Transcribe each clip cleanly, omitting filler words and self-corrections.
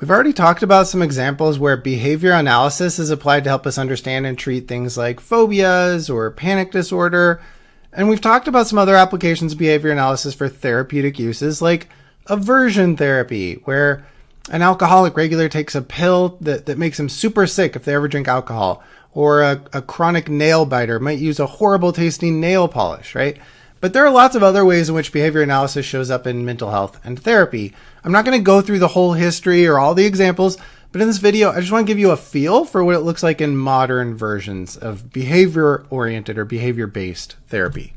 We've already talked about some examples where behavior analysis is applied to help us understand and treat things like phobias or panic disorder. And we've talked about some other applications of behavior analysis for therapeutic uses like aversion therapy, where an alcoholic regularly takes a pill that makes him super sick if they ever drink alcohol, or a chronic nail biter might use a horrible tasting nail polish, right? But there are lots of other ways in which behavior analysis shows up in mental health and therapy. I'm not going to go through the whole history or all the examples, but in this video, I just want to give you a feel for what it looks like in modern versions of behavior-oriented or behavior-based therapy.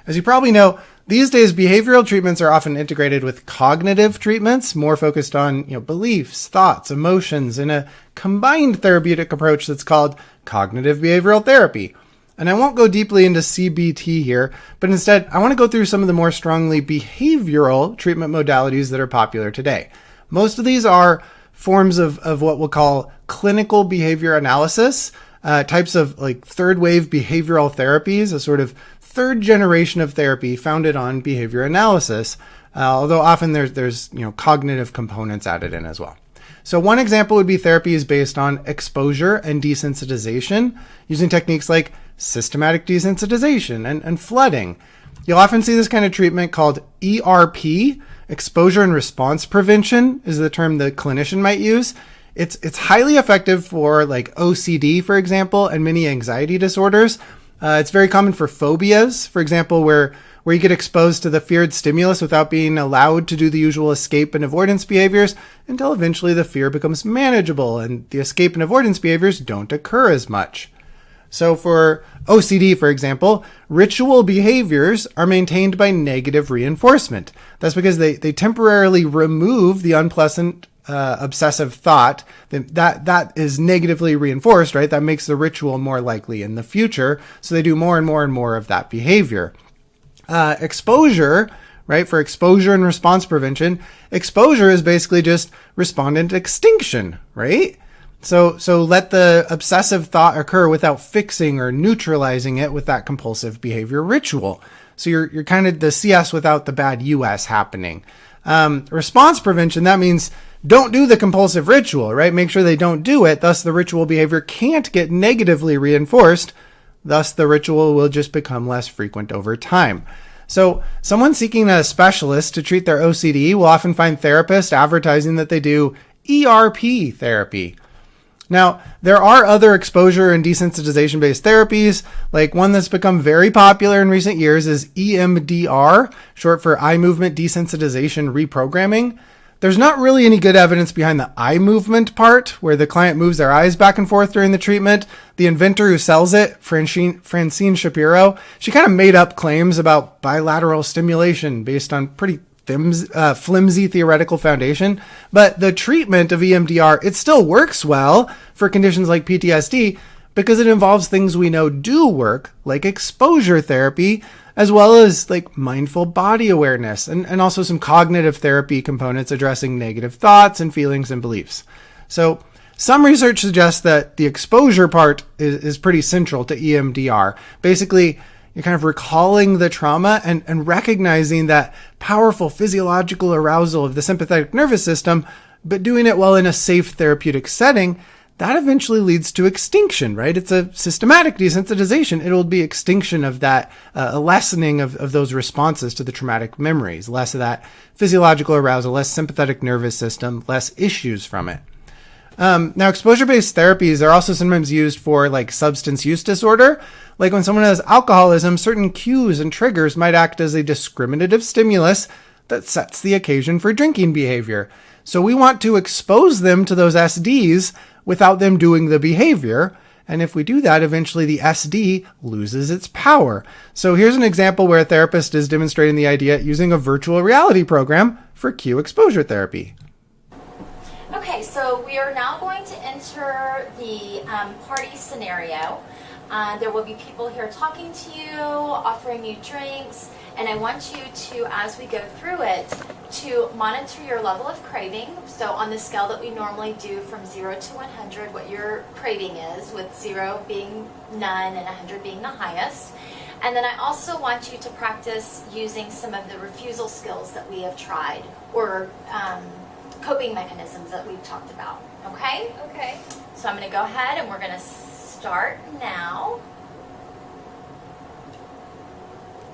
As you probably know, these days, behavioral treatments are often integrated with cognitive treatments, more focused on beliefs, thoughts, emotions, in a combined therapeutic approach that's called cognitive behavioral therapy. And I won't go deeply into CBT here, but instead, I want to go through some of the more strongly behavioral treatment modalities that are popular today. Most of these are forms of what we'll call clinical behavior analysis, types of like third wave behavioral therapies, a sort of third generation of therapy founded on behavior analysis, although often there's cognitive components added in as well. So one example would be therapies based on exposure and desensitization, using techniques like systematic desensitization and flooding. You'll often see this kind of treatment called ERP, exposure and response prevention is the term the clinician might use. It's highly effective for like OCD, for example, and many anxiety disorders. It's very common for phobias, for example, where you get exposed to the feared stimulus without being allowed to do the usual escape and avoidance behaviors until eventually the fear becomes manageable and the escape and avoidance behaviors don't occur as much. So for OCD, for example, ritual behaviors are maintained by negative reinforcement. That's because they temporarily remove the unpleasant obsessive thought that is negatively reinforced, right? That makes the ritual more likely in the future. So they do more and more and more of that behavior. Exposure, right? For exposure and response prevention, exposure is basically just respondent extinction, right? So let the obsessive thought occur without fixing or neutralizing it with that compulsive behavior ritual. So you're kind of the CS without the bad US happening. Response prevention, that means don't do the compulsive ritual, right? Make sure they don't do it. Thus, the ritual behavior can't get negatively reinforced. Thus, the ritual will just become less frequent over time. So someone seeking a specialist to treat their OCD will often find therapists advertising that they do ERP therapy. Now, there are other exposure and desensitization-based therapies, like one that's become very popular in recent years is EMDR, short for eye movement desensitization reprogramming. There's not really any good evidence behind the eye movement part, where the client moves their eyes back and forth during the treatment. The inventor who sells it, Francine Shapiro, she kind of made up claims about bilateral stimulation based on pretty flimsy theoretical foundation. But the treatment of EMDR, it still works well for conditions like PTSD because it involves things we know do work, like exposure therapy, as well as like mindful body awareness and also some cognitive therapy components addressing negative thoughts and feelings and beliefs. So some research suggests that the exposure part is pretty central to EMDR. Basically, you're kind of recalling the trauma and recognizing that powerful physiological arousal of the sympathetic nervous system, but doing it while in a safe therapeutic setting. That eventually leads to extinction, right? It's a systematic desensitization. It'll be extinction of that, a lessening of those responses to the traumatic memories, less of that physiological arousal, less sympathetic nervous system, less issues from it. Now, exposure-based therapies are also sometimes used for like substance use disorder. Like when someone has alcoholism, certain cues and triggers might act as a discriminative stimulus that sets the occasion for drinking behavior. So we want to expose them to those SDs without them doing the behavior. And if we do that, eventually the SD loses its power. So here's an example where a therapist is demonstrating the idea using a virtual reality program for cue exposure therapy. Okay, so we are now going to enter the party scenario. There will be people here talking to you, offering you drinks, and I want you to, as we go through it, to monitor your level of craving. So on the scale that we normally do from 0 to 100, what your craving is, with 0 being none and 100 being the highest. And then I also want you to practice using some of the refusal skills that we have tried, or coping mechanisms that we've talked about. Okay? Okay. So I'm going to go ahead and we're going to start now.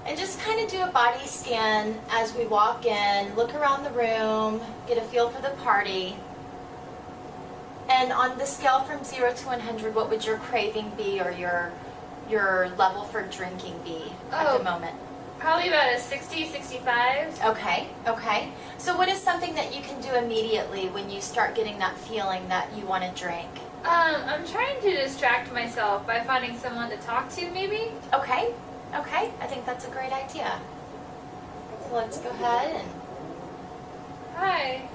And just kind of do a body scan as we walk in, look around the room, get a feel for the party. And on the scale from 0 to 100, what would your craving be or your level for drinking be at the moment? Probably about a 60, 65. Okay, okay. So what is something that you can do immediately when you start getting that feeling that you want to drink? I'm trying to distract myself by finding someone to talk to, maybe. Okay, okay. I think that's a great idea. So let's go ahead and... Hi.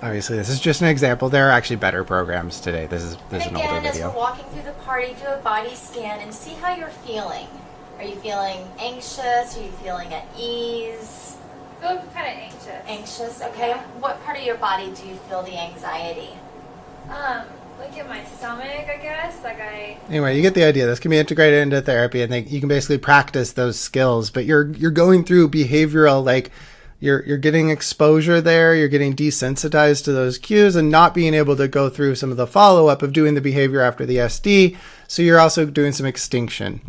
Obviously, this is just an example. There are actually better programs today. This is And an older again, as video. we're walking through the party, do a body scan and see how you're feeling. Are you feeling anxious? Are you feeling at ease? I feel kind of anxious. Anxious, okay. Yeah. What part of your body do you feel the anxiety? Like in my stomach, I guess. Anyway, you get the idea. This can be integrated into therapy, and you can basically practice those skills. But you're going through behavioral, like you're getting exposure there. You're getting desensitized to those cues, and not being able to go through some of the follow up of doing the behavior after the SD. So you're also doing some extinction.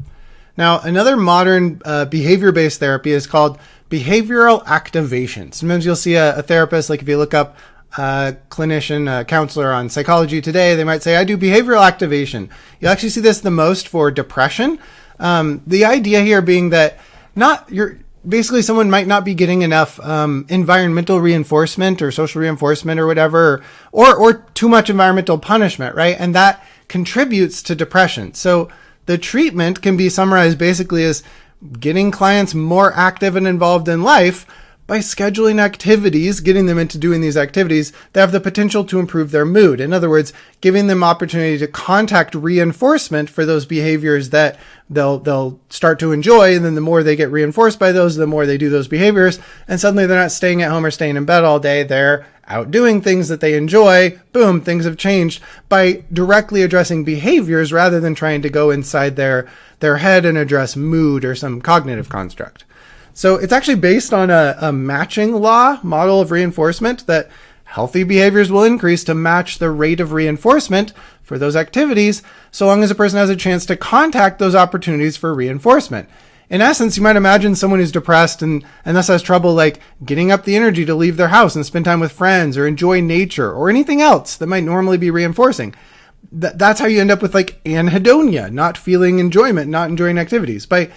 Now, another modern behavior-based therapy is called behavioral activation. Sometimes you'll see a therapist, like if you look up a clinician, a counselor on Psychology Today, they might say, I do behavioral activation. You'll actually see this the most for depression. The idea here being that basically someone might not be getting enough environmental reinforcement or social reinforcement or whatever, or too much environmental punishment, right? And that contributes to depression. So the treatment can be summarized basically as getting clients more active and involved in life by scheduling activities, getting them into doing these activities that have the potential to improve their mood. In other words, giving them opportunity to contact reinforcement for those behaviors that they'll start to enjoy. And then the more they get reinforced by those, the more they do those behaviors. And suddenly they're not staying at home or staying in bed all day. They're out doing things that they enjoy. Boom, things have changed by directly addressing behaviors rather than trying to go inside their head and address mood or some cognitive construct. So it's actually based on a matching law model of reinforcement that healthy behaviors will increase to match the rate of reinforcement for those activities, so long as a person has a chance to contact those opportunities for reinforcement. In essence, you might imagine someone who's depressed and thus has trouble like getting up the energy to leave their house and spend time with friends or enjoy nature or anything else that might normally be reinforcing. That's how you end up with like anhedonia, not feeling enjoyment, not enjoying activities. By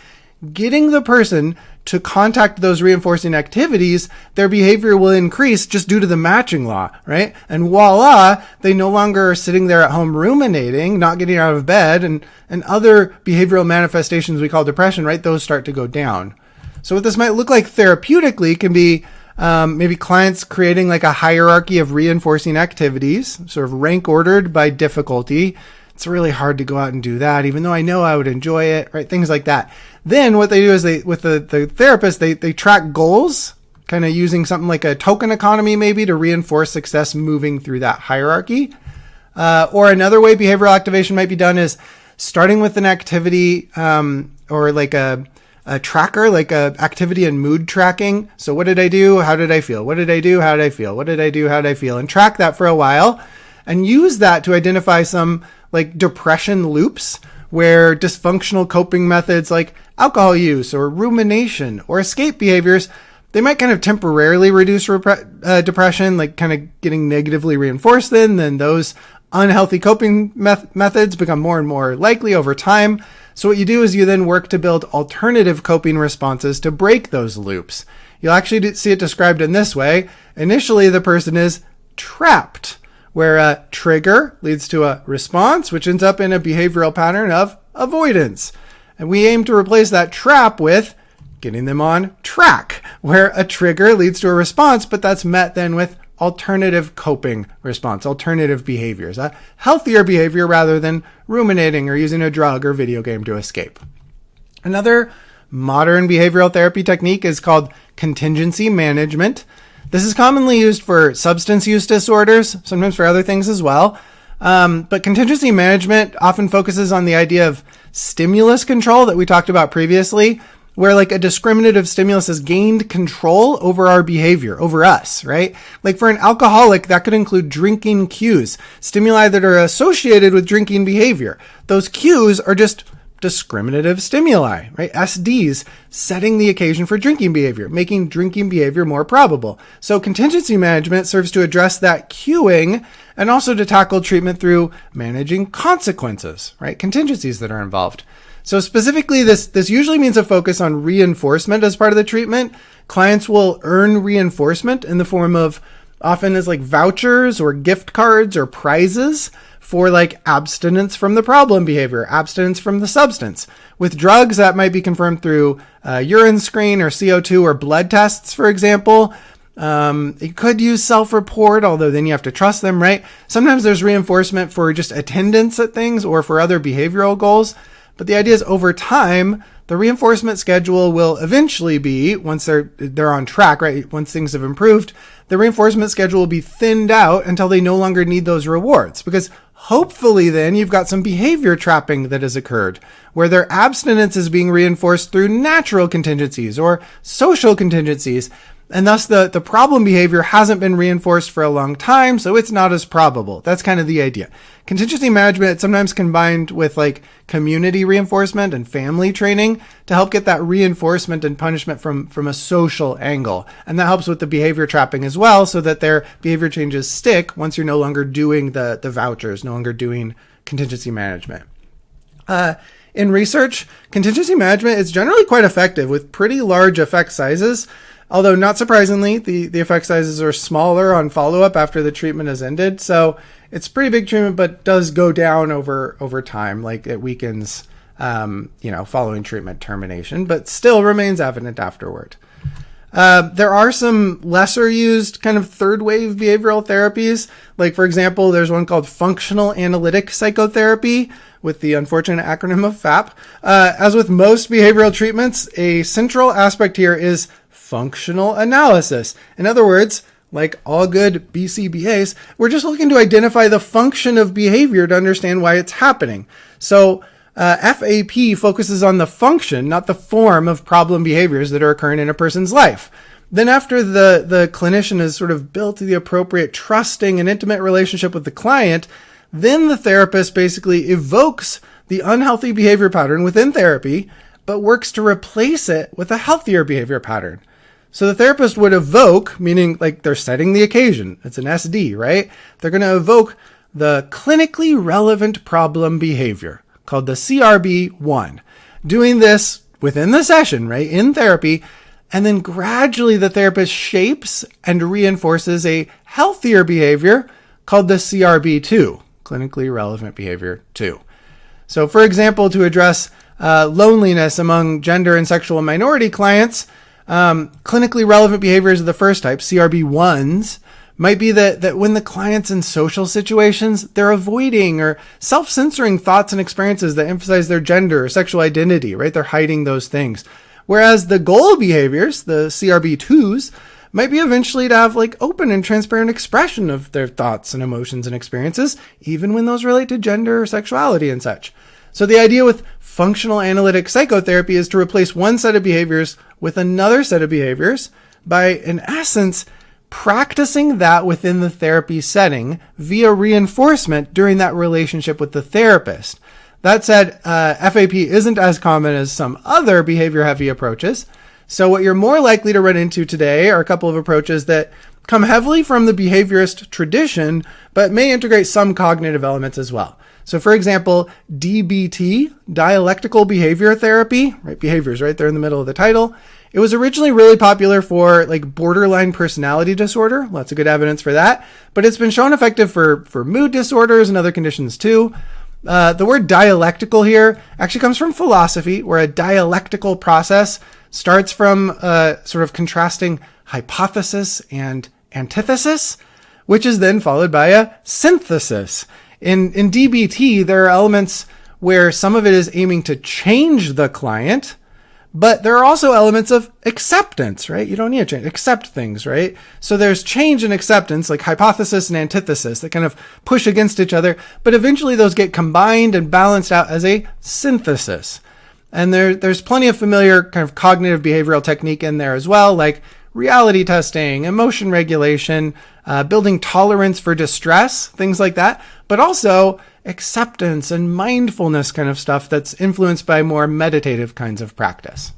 getting the person to contact those reinforcing activities, their behavior will increase just due to the matching law, right? And voila, they no longer are sitting there at home ruminating, not getting out of bed, and other behavioral manifestations we call depression, right? Those start to go down. So what this might look like therapeutically can be maybe clients creating like a hierarchy of reinforcing activities, sort of rank ordered by difficulty. It's really hard to go out and do that, even though I know I would enjoy it, right? Things like that. Then what they do is with the therapist, they track goals, kind of using something like a token economy maybe to reinforce success moving through that hierarchy. Or another way behavioral activation might be done is starting with an activity or like a tracker, like a activity and mood tracking. So what did I do? How did I feel? What did I do? How did I feel? What did I do? How did I feel? And track that for a while and use that to identify some like depression loops where dysfunctional coping methods like alcohol use or rumination or escape behaviors, they might kind of temporarily reduce depression, like kind of getting negatively reinforced then those unhealthy coping methods become more and more likely over time. So what you do is you then work to build alternative coping responses to break those loops. You'll actually see it described in this way. Initially, the person is trapped, where a trigger leads to a response, which ends up in a behavioral pattern of avoidance. And we aim to replace that trap with getting them on track, where a trigger leads to a response, but that's met then with alternative coping response, alternative behaviors, a healthier behavior rather than ruminating or using a drug or video game to escape. Another modern behavioral therapy technique is called contingency management. This is commonly used for substance use disorders, sometimes for other things as well. But contingency management often focuses on the idea of stimulus control that we talked about previously, where like a discriminative stimulus has gained control over our behavior, over us, right? Like for an alcoholic, that could include drinking cues, stimuli that are associated with drinking behavior. Those cues are just discriminative stimuli, right? SDs, setting the occasion for drinking behavior, making drinking behavior more probable. So contingency management serves to address that cueing and also to tackle treatment through managing consequences, right? Contingencies that are involved. So specifically, this usually means a focus on reinforcement as part of the treatment. Clients will earn reinforcement in the form of often as like vouchers or gift cards or prizes for like abstinence from the problem behavior, abstinence from the substance. With drugs, that might be confirmed through urine screen or CO2 or blood tests, for example. It could use self-report, although then you have to trust them, right? Sometimes there's reinforcement for just attendance at things or for other behavioral goals. But the idea is over time, the reinforcement schedule will eventually be, once they're on track, right? Once things have improved, the reinforcement schedule will be thinned out until they no longer need those rewards. Because hopefully then you've got some behavior trapping that has occurred, where their abstinence is being reinforced through natural contingencies or social contingencies. And thus the problem behavior hasn't been reinforced for a long time, so it's not as probable. That's kind of the idea. Contingency management is sometimes combined with like community reinforcement and family training to help get that reinforcement and punishment from a social angle. And that helps with the behavior trapping as well, so that their behavior changes stick once you're no longer doing the vouchers, no longer doing contingency management. In research, contingency management is generally quite effective with pretty large effect sizes. Although not surprisingly, the effect sizes are smaller on follow-up after the treatment has ended. So it's pretty big treatment, but does go down over time. Like it weakens, following treatment termination, but still remains evident afterward. There are some lesser used kind of third wave behavioral therapies. Like for example, there's one called functional analytic psychotherapy with the unfortunate acronym of FAP. As with most behavioral treatments, a central aspect here is functional analysis. In other words, like all good BCBAs, we're just looking to identify the function of behavior to understand why it's happening. So FAP focuses on the function, not the form of problem behaviors that are occurring in a person's life. Then after the clinician has sort of built the appropriate trusting and intimate relationship with the client, then the therapist basically evokes the unhealthy behavior pattern within therapy, but works to replace it with a healthier behavior pattern. So the therapist would evoke, meaning like they're setting the occasion. It's an SD, right? They're going to evoke the clinically relevant problem behavior called the CRB1. Doing this within the session, right? In therapy. And then gradually the therapist shapes and reinforces a healthier behavior called the CRB2, clinically relevant behavior 2. So for example, to address loneliness among gender and sexual minority clients, clinically relevant behaviors of the first type, CRB1s, might be that when the client's in social situations, they're avoiding or self-censoring thoughts and experiences that emphasize their gender or sexual identity, right? They're hiding those things. Whereas the goal behaviors, the CRB2s, might be eventually to have like open and transparent expression of their thoughts and emotions and experiences, even when those relate to gender or sexuality and such. So the idea with functional analytic psychotherapy is to replace one set of behaviors with another set of behaviors by, in essence, practicing that within the therapy setting via reinforcement during that relationship with the therapist. That said, FAP isn't as common as some other behavior-heavy approaches. So what you're more likely to run into today are a couple of approaches that come heavily from the behaviorist tradition, but may integrate some cognitive elements as well. So for example, DBT, dialectical behavior therapy, right? Behaviors right there in the middle of the title. It was originally really popular for like borderline personality disorder. Lots of good evidence for that, but it's been shown effective for mood disorders and other conditions too. The word dialectical here actually comes from philosophy, where a dialectical process starts from sort of contrasting hypothesis and antithesis, which is then followed by a synthesis. In DBT, there are elements where some of it is aiming to change the client, but there are also elements of acceptance, right? You don't need to change, accept things, right? So there's change and acceptance, like hypothesis and antithesis, that kind of push against each other, but eventually those get combined and balanced out as a synthesis. And there's plenty of familiar kind of cognitive behavioral technique in there as well, like reality testing, emotion regulation, building tolerance for distress, things like that, but also acceptance and mindfulness kind of stuff that's influenced by more meditative kinds of practice.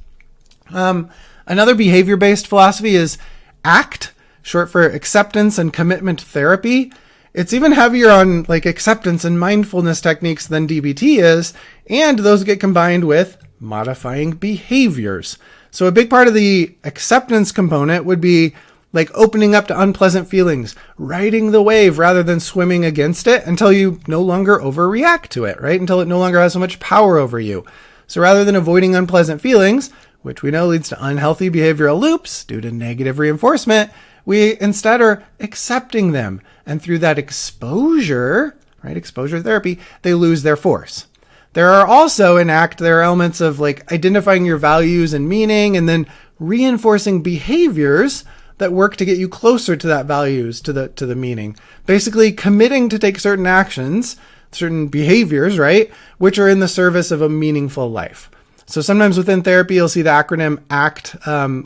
Another behavior-based philosophy is ACT, short for acceptance and commitment therapy. It's even heavier on like acceptance and mindfulness techniques than DBT is, and those get combined with modifying behaviors. So a big part of the acceptance component would be like opening up to unpleasant feelings, riding the wave rather than swimming against it until you no longer overreact to it, right? Until it no longer has so much power over you. So rather than avoiding unpleasant feelings, which we know leads to unhealthy behavioral loops due to negative reinforcement, we instead are accepting them. And through that exposure, right, exposure therapy, they lose their force. There are also in ACT, there are elements of like identifying your values and meaning and then reinforcing behaviors that work to get you closer to that values, to the meaning. Basically committing to take certain actions, certain behaviors, right, which are in the service of a meaningful life. So sometimes within therapy, you'll see the acronym ACT,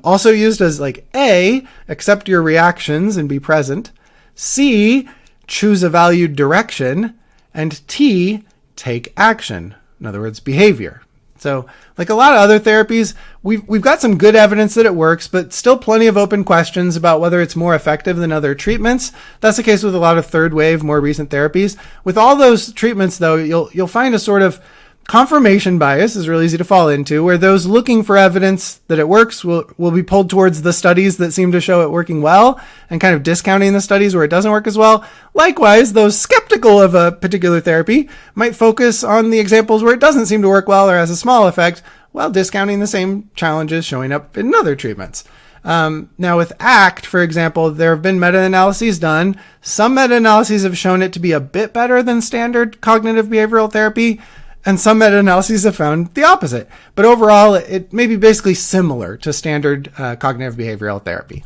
also used as like A, accept your reactions and be present. C, choose a valued direction. And T, take action. In other words, behavior. So like a lot of other therapies, we've got some good evidence that it works, but still plenty of open questions about whether it's more effective than other treatments. That's the case with a lot of third wave, more recent therapies. With all those treatments though, you'll find a sort of confirmation bias is really easy to fall into, where those looking for evidence that it works will be pulled towards the studies that seem to show it working well and kind of discounting the studies where it doesn't work as well. Likewise, those skeptical of a particular therapy might focus on the examples where it doesn't seem to work well or has a small effect, while discounting the same challenges showing up in other treatments. Now with ACT, for example, there have been meta-analyses done. Some meta-analyses have shown it to be a bit better than standard cognitive behavioral therapy, and some meta-analyses have found the opposite. But overall, it may be basically similar to standard cognitive behavioral therapy.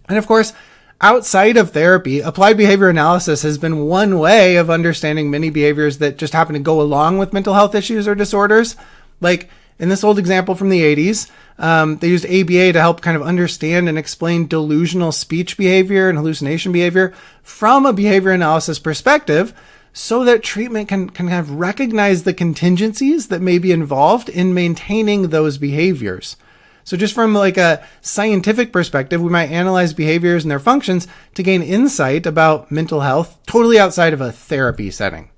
And of course, outside of therapy, applied behavior analysis has been one way of understanding many behaviors that just happen to go along with mental health issues or disorders. Like in this old example from the 80s, they used ABA to help kind of understand and explain delusional speech behavior and hallucination behavior from a behavior analysis perspective, so that treatment can kind of recognize the contingencies that may be involved in maintaining those behaviors. So just from like a scientific perspective, we might analyze behaviors and their functions to gain insight about mental health totally outside of a therapy setting.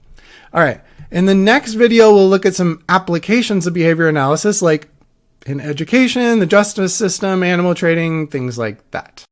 All right. In the next video, we'll look at some applications of behavior analysis, like in education, the justice system, animal trading, things like that.